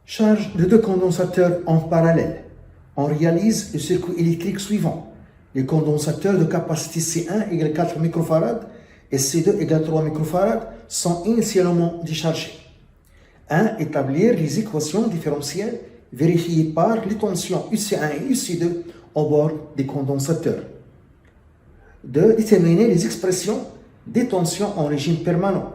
Charge de deux condensateurs en parallèle. On réalise le circuit électrique suivant. Les condensateurs de capacité C1 égale 4 microfarad et C2 égale 3 microfarad sont initialement déchargés. 1. Établir les équations différentielles vérifiées par les tensions UC1 et UC2 au bord des condensateurs. 2. Déterminer les expressions des tensions en régime permanent.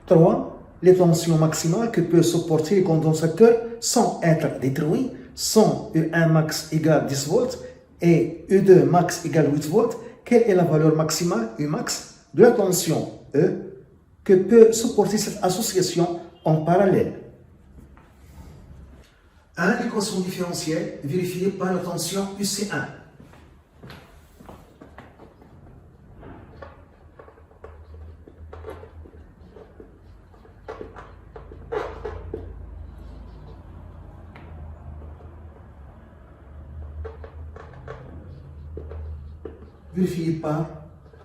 3. Les tensions maximales que peuvent supporter les condensateurs sans être détruits sont E1 max égale 10 volts et E2 max égale 8 volts. Quelle est la valeur maximale U max de la tension E que peut supporter cette association en parallèle? 1. L'équation différentielle vérifiée par la tension UC1. Vérifié par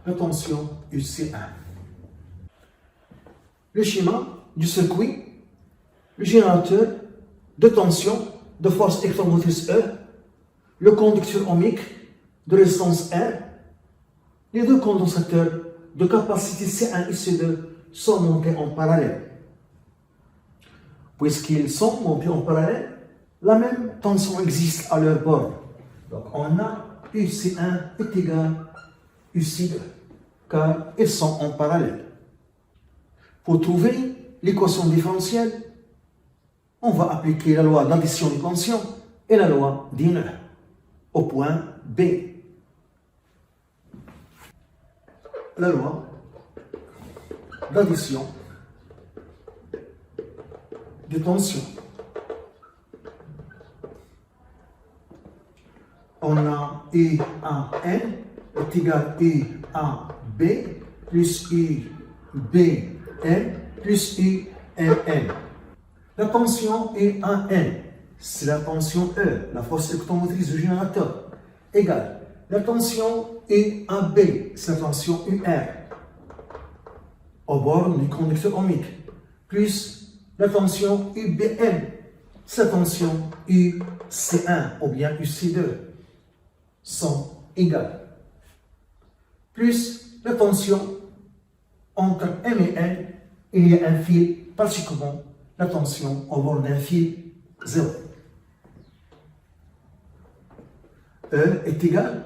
la tension UC1. Le schéma du circuit, le générateur de tension de force électromotrice E, le conducteur ohmique de résistance R, les deux condensateurs de capacité C1 et C2 sont montés en parallèle. Puisqu'ils sont montés en parallèle, la même tension existe à leur bord. Donc on a UC1 est égal à UC2, car ils sont en parallèle. Pour trouver l'équation différentielle, on va appliquer la loi d'addition des tensions et la loi d'Inner au point B. La loi d'addition des tensions. On a U à N est égal à U à B plus U B N plus U N N. La tension U à N, c'est la tension E, la force électromotrice du générateur, égale la tension U à B, c'est la tension UR, au bord du conducteur ohmique, plus la tension UBN, c'est la tension UC1 ou bien UC2, sont égales. Plus la tension entre M et N, il y a un fil, particulièrement la tension au bord d'un fil 0. E est égal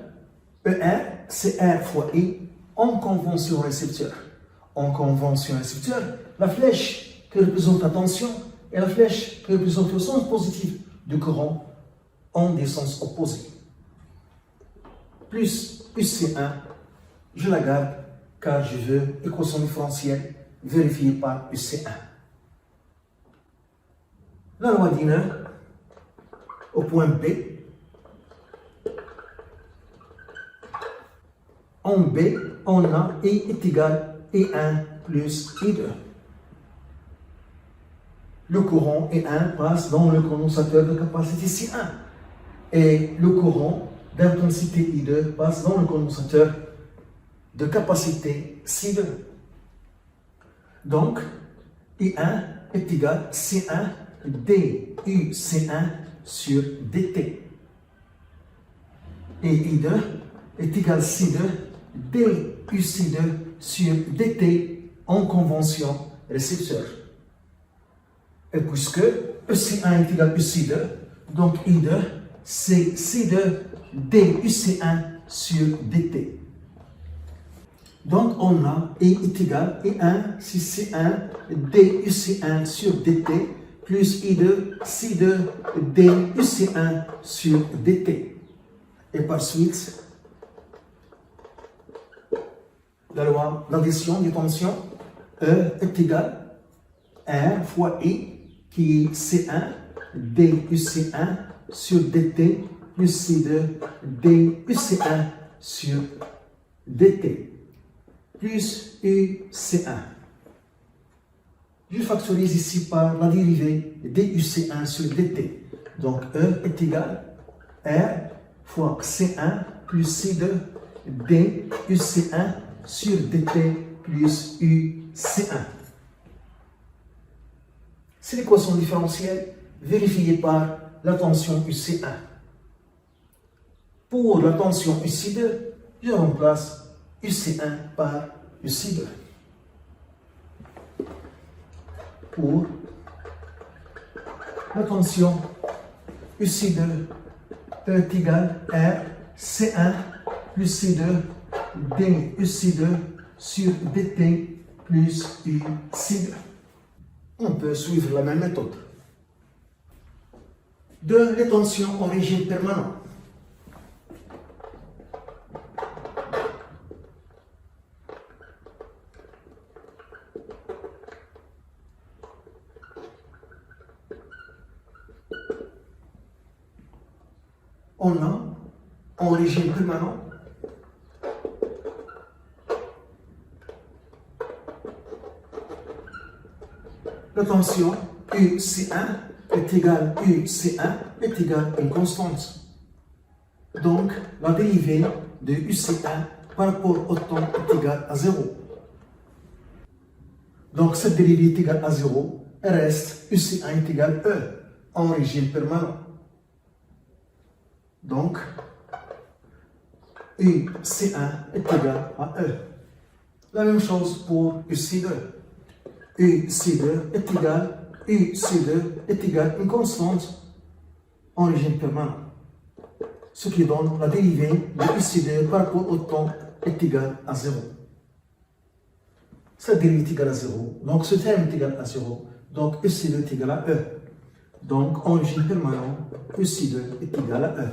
à ER, c'est R fois I en convention récepteur. En convention récepteur, la flèche qui représente la tension et la flèche qui représente le sens positif du courant ont des sens opposés. Plus UC1, je la garde car je veux équation différentielle vérifiée par UC1. La loi d'Inner au point B. En B, on a I est égal à I1 plus I2. Le courant I1 passe dans le condensateur de capacité C1 et le courant d'intensité I2 passe dans le condensateur de capacité C2. Donc, I1 est égal à C1 DUC1 sur DT. Et I2 est égal à C2 DUC2 sur DT en convention récepteur. Et puisque EC1 est égal à EC2, donc I2 c'est C2 DUC1 sur DT. Donc on a I est égal à I1 c'est C1 DUC1 sur DT plus I2 C2 DUC1 sur DT. Et par suite, la loi d'addition des tensions E est égal à R fois I qui est C1 DUC1 sur DT plus C2 DUC1 sur DT plus UC1. Je factorise ici par la dérivée DUC1 sur DT. Donc E est égal à R fois C1 plus C2 DUC1 sur DT plus UC1. C'est l'équation différentielle vérifiée par la tension UC1. Pour la tension UC2, je remplace UC1 par UC2. Pour la tension UC2, E est égal à C1 plus C2 d UC2 sur dt plus UC2. On peut suivre la même méthode. De les tensions en régime permanent. On a en régime permanent la tension UC1 est égale UC1 est égale à une constante. Donc, la dérivée de UC1 par rapport au temps est égale à 0. Donc, cette dérivée est égale à 0, elle reste UC1 est égal à E en régime permanent. Donc, UC1 est égal à E. La même chose pour UC2. UC2 est égal à une constante en régime permanent. Ce qui donne la dérivée de UC2 par rapport au temps est égal à 0. Cette dérivée est égale à 0. Donc ce terme est égal à 0. Donc UC2 est égal à E. Donc en régime permanent, UC2 est égal à E.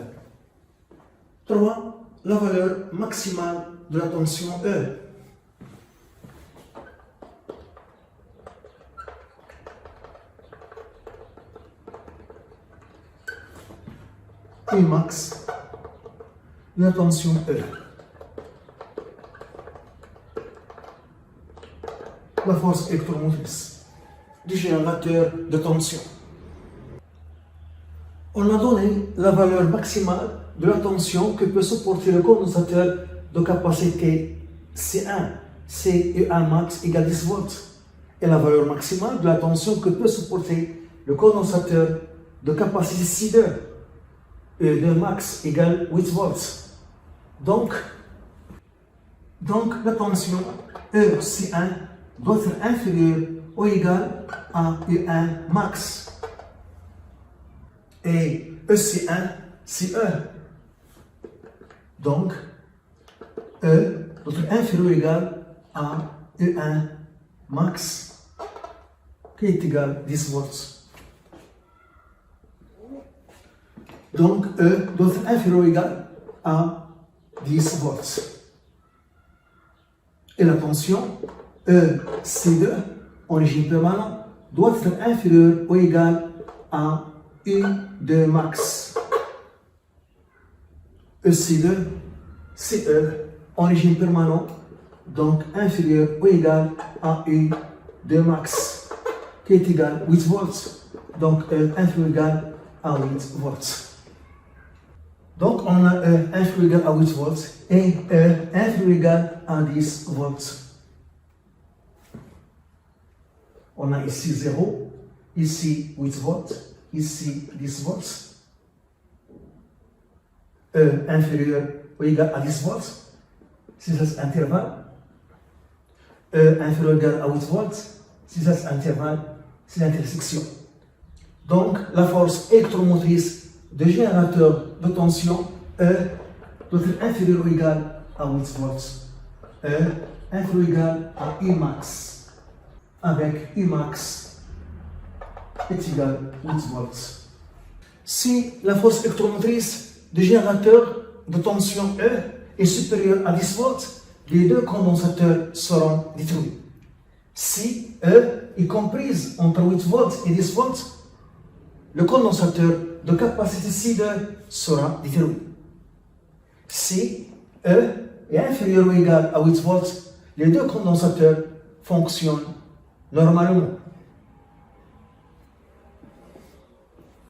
3. La valeur maximale de la tension E. Max de la tension E. La force électromotrice du générateur de tension. On a donné la valeur maximale de la tension que peut supporter le condensateur de capacité C1, CE1 max égale 10 volts, et la valeur maximale de la tension que peut supporter le condensateur de capacité C2, E2 max égale 8 volts. Donc la tension EC1 doit être inférieure ou égale à E1 max. Et EC1, c'est E. Donc, E doit être inférieur ou égal à E1 max, qui est égal à 10 volts. Donc, E doit être inférieur ou égal à 10 volts. Et la tension EC2, en régime permanent, doit être inférieur ou égal à U2 max. EC2, c'est E, en régime permanent, donc inférieur ou égal à U2 max, qui est égal à 8 volts. Donc E inférieur ou égal à 8 volts. Donc, on a E inférieur ou égal à 8 volts et E inférieur ou égal à 10 volts. On a ici 0, ici 8 volts, ici 10 volts. E inférieur ou égal à 10 volts, c'est cet intervalle. E inférieur ou égal à 8 volts, c'est cet intervalle, c'est l'intersection. Donc, la force électromotrice de générateur de tension E doit être inférieur ou égal à 8 volts. E inférieur ou égal à U max, avec U max est égal à 8 volts. Si la force électromotrice du générateur de tension E est supérieure à 10 volts, les deux condensateurs seront détruits. Si E est comprise entre 8 volts et 10 volts, le condensateur de capacité C2 sera détruit. Si E est inférieur ou égal à 8 volts, les deux condensateurs fonctionnent normalement.